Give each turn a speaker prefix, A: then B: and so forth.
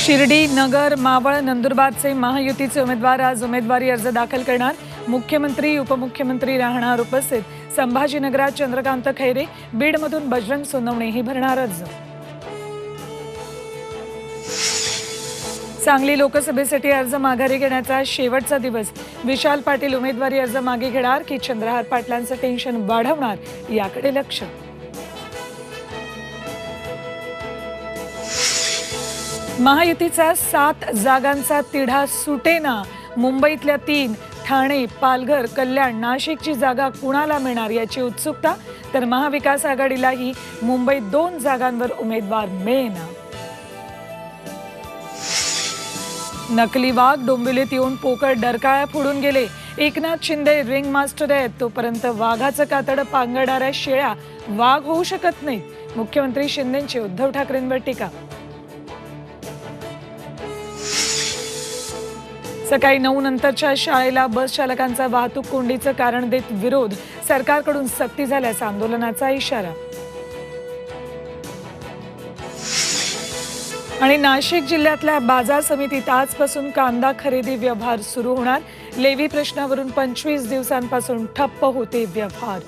A: शिर्डी, नगर, मावळ, नंदुरबारचे महायुतीचे उमेदवार आज उमेदवारी अर्ज दाखल करणार। मुख्यमंत्री, उपमुख्यमंत्री राहणार उपस्थित। संभाजीनगरात चंद्रकांत खैरे, बीडमधून बजरंग सोनवणेही भरणार अर्ज। सांगली लोकसभेसाठी अर्ज माघारी घेण्याचा शेवटचा दिवस। विशाल पाटील उमेदवारी अर्ज मागे घेणार की चंद्रहार पाटलांचं टेन्शन वाढवणार याकडे लक्ष। महायुतीचा 7 जागांचा तिढा सुटेना। मुंबईतल्या 3, ठाणे, पालघर, कल्याण, नाशिकची जागा कुणाला मिळणार याची उत्सुकता। तर महाविकास आघाडीलाही मुंबईत 2 जागांवर उमेदवार मिळेना। नकली वाघ डोंबिवलीत येऊन पोकळ डरकाळ्या फोडून गेले। एकनाथ शिंदे रिंग मास्टर आहेत, तोपर्यंत वाघाचं कातडं पांगणाऱ्या शेळ्या वाघ होऊ शकत नाहीत। मुख्यमंत्री शिंदेंची उद्धव ठाकरेंवर टीका। सकाळी 9 नंतरच्या शाळेला बस चालकांचा वाहतूक कोंडीचं कारण देत विरोध। सरकारकडून सक्ती झाल्यास आंदोलनाचा इशारा। आणि नाशिक जिल्ह्यातल्या बाजार समितीत आजपासून कांदा खरेदी व्यवहार सुरू होणार। लेवी प्रश्नावरून 25 दिवसांपासून ठप्प होते व्यवहार।